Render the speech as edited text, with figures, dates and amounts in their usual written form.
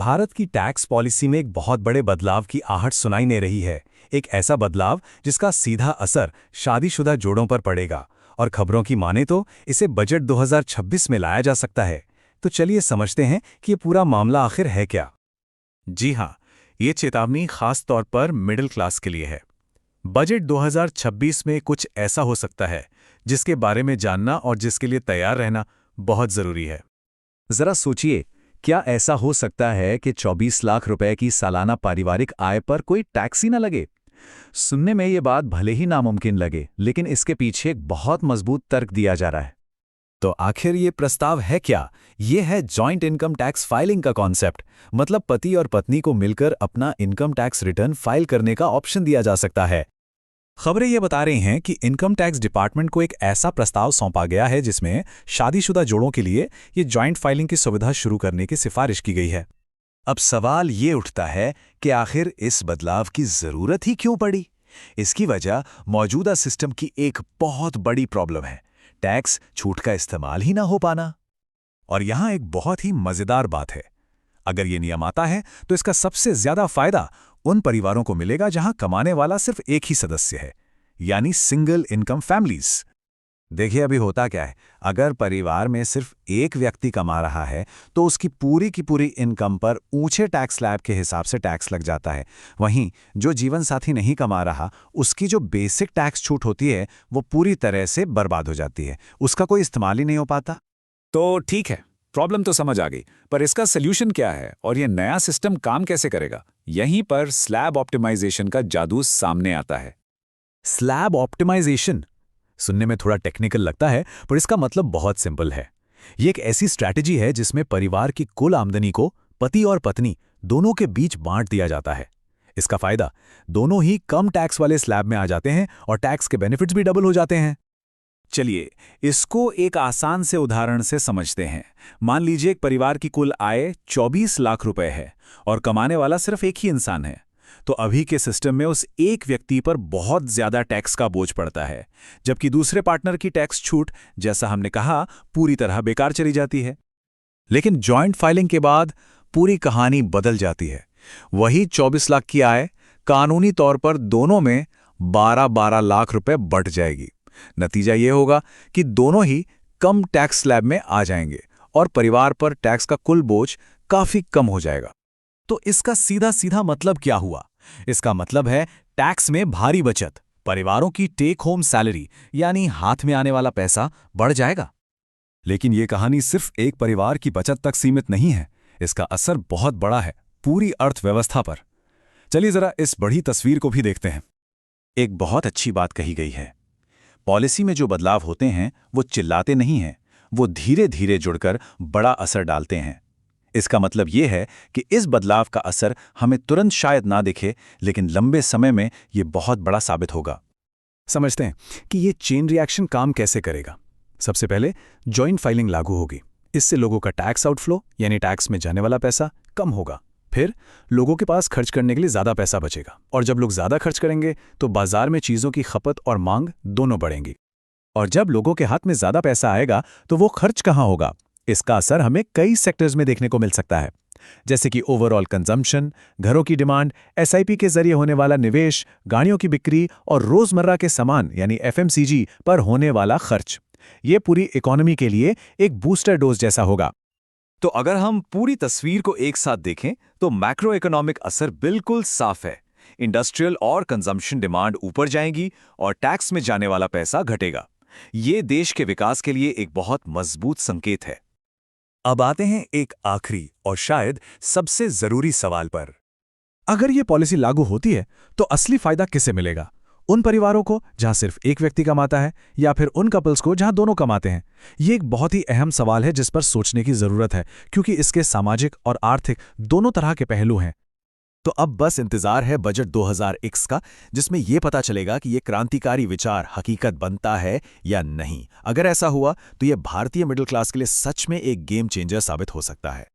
भारत की tax policy में एक बहुत बड़े बदलाव की आहट सुनाई दे रही है। एक ऐसा बदलाव जिसका सीधा असर शादीशुदा जोड़ों पर पड़ेगा और खबरों की माने तो इसे बजट 2026 में लाया जा सकता है। तो चलिए समझते हैं कि ये पूरा मामला आखिर है क्या। जी हाँ, ये चेतावनी खास तौर पर मिडिल क्लास के लिए है। बजट 2026 में कुछ ऐसा हो सकता है जिसके बारे में जानना और जिसके लिए तैयार रहना बहुत जरूरी है। जरा सोचिए, क्या ऐसा हो सकता है कि 24 लाख रुपए की सालाना पारिवारिक आय पर कोई टैक्स ही न लगे? सुनने में ये बात भले ही नामुमकिन लगे, लेकिन इसके पीछे एक बहुत मजबूत तर्क दिया जा रहा है। तो आखिर ये प्रस्ताव है क्या? ये है जॉइंट इनकम टैक्स फाइलिंग का कॉन्सेप्ट। मतलब पति और पत्नी को मिलकर अपना इनकम टैक्स रिटर्न फाइल करने का ऑप्शन दिया जा सकता है। खबरें ये बता रही हैं कि इनकम टैक्स डिपार्टमेंट को एक ऐसा प्रस्ताव सौंपा गया है जिसमें शादीशुदा जोड़ों के लिए ये जॉइंट फाइलिंग की सुविधा शुरू करने की सिफारिश की गई है। अब सवाल ये उठता है कि आखिर इस बदलाव की जरूरत ही क्यों पड़ी? इसकी वजह मौजूदा सिस्टम की एक बहुत बड़ी प्रॉब्लम है, टैक्स छूट का इस्तेमाल ही ना हो पाना। और यहां एक बहुत ही मजेदार बात है, अगर ये नियम आता है तो इसका सबसे ज्यादा फायदा उन परिवारों को मिलेगा जहां कमाने वाला सिर्फ एक ही सदस्य है, यानी सिंगल इनकम फैमिलीज। देखिए अभी होता क्या है, अगर परिवार में सिर्फ एक व्यक्ति कमा रहा है तो उसकी पूरी की पूरी इनकम पर ऊंचे टैक्स स्लैब के हिसाब से टैक्स लग जाता है। वहीं जो जीवन साथी नहीं कमा रहा, उसकी जो बेसिक टैक्स छूट होती है वो पूरी तरह से बर्बाद हो जाती है, उसका कोई इस्तेमाल ही नहीं हो पाता। तो ठीक है, प्रॉब्लम तो समझ आ गई, पर इसका सल्यूशन क्या है और ये नया सिस्टम काम कैसे करेगा? यहीं पर स्लैब ऑप्टिमाइजेशन का जादू सामने आता है। स्लैब ऑप्टिमाइजेशन सुनने में थोड़ा टेक्निकल लगता है, पर इसका मतलब बहुत सिंपल है। ये एक ऐसी स्ट्रैटेजी है जिसमें परिवार की कुल आमदनी को पति और पत्नी दोनों के बीच बांट दिया जाता है। इसका फायदा, दोनों ही कम टैक्स वाले स्लैब में आ जाते हैं और टैक्स के बेनिफिट्स भी डबल हो जाते हैं। चलिए इसको एक आसान से उदाहरण से समझते हैं। मान लीजिए एक परिवार की कुल आय 24 लाख रुपए है और कमाने वाला सिर्फ एक ही इंसान है। तो अभी के सिस्टम में उस एक व्यक्ति पर बहुत ज्यादा टैक्स का बोझ पड़ता है, जबकि दूसरे पार्टनर की टैक्स छूट, जैसा हमने कहा, पूरी तरह बेकार चली जाती है। लेकिन जॉइंट फाइलिंग के बाद पूरी कहानी बदल जाती है। वही 24 लाख की आय कानूनी तौर पर दोनों में 12-12 लाख रुपए बंट जाएगी। नतीजा यह होगा कि दोनों ही कम टैक्स स्लैब में आ जाएंगे और परिवार पर टैक्स का कुल बोझ काफी कम हो जाएगा। तो इसका सीधा सीधा मतलब क्या हुआ? इसका मतलब है टैक्स में भारी बचत, परिवारों की टेक होम सैलरी यानी हाथ में आने वाला पैसा बढ़ जाएगा। लेकिन यह कहानी सिर्फ एक परिवार की बचत तक सीमित नहीं है, इसका असर बहुत बड़ा है पूरी अर्थव्यवस्था पर। चलिए जरा इस बड़ी तस्वीर को भी देखते हैं। एक बहुत अच्छी बात कही गई है, पॉलिसी में जो बदलाव होते हैं वो चिल्लाते नहीं हैं, वो धीरे धीरे जुड़कर बड़ा असर डालते हैं। इसका मतलब ये है कि इस बदलाव का असर हमें तुरंत शायद ना दिखे, लेकिन लंबे समय में ये बहुत बड़ा साबित होगा। समझते हैं कि ये चेन रिएक्शन काम कैसे करेगा। सबसे पहले जॉइंट फाइलिंग लागू होगी। इससे लोगों का टैक्स आउटफ्लो यानी टैक्स में जाने वाला पैसा कम होगा। फिर लोगों के पास खर्च करने के लिए ज़्यादा पैसा बचेगा, और जब लोग ज़्यादा खर्च करेंगे तो बाजार में चीज़ों की खपत और मांग दोनों बढ़ेंगी। और जब लोगों के हाथ में ज़्यादा पैसा आएगा तो वो खर्च कहाँ होगा? इसका असर हमें कई सेक्टर्स में देखने को मिल सकता है, जैसे कि ओवरऑल कंजम्पशन, घरों की डिमांड, एसआईपी के जरिए होने वाला निवेश, गाड़ियों की बिक्री और रोजमर्रा के सामान यानी एफएमसीजी पर होने वाला खर्च। ये पूरी इकोनॉमी के लिए एक बूस्टर डोज जैसा होगा। तो अगर हम पूरी तस्वीर को एक साथ देखें तो मैक्रो इकोनॉमिक असर बिल्कुल साफ है। इंडस्ट्रियल और कंजम्पशन डिमांड ऊपर जाएगी और टैक्स में जाने वाला पैसा घटेगा। ये देश के विकास के लिए एक बहुत मजबूत संकेत है। अब आते हैं एक आखिरी और शायद सबसे जरूरी सवाल पर। अगर ये पॉलिसी लागू होती है तो असली फायदा किसे मिलेगा? उन परिवारों को जहां सिर्फ एक व्यक्ति कमाता है, या फिर उन कपल्स को जहां दोनों कमाते हैं? ये एक बहुत ही अहम सवाल है जिस पर सोचने की जरूरत है, क्योंकि इसके सामाजिक और आर्थिक दोनों तरह के पहलू हैं। तो अब बस इंतजार है बजट 2021 का, जिसमें यह पता चलेगा कि यह क्रांतिकारी विचार हकीकत बनता है या नहीं। अगर ऐसा हुआ तो यह भारतीय मिडिल क्लास के लिए सच में एक गेम चेंजर साबित हो सकता है।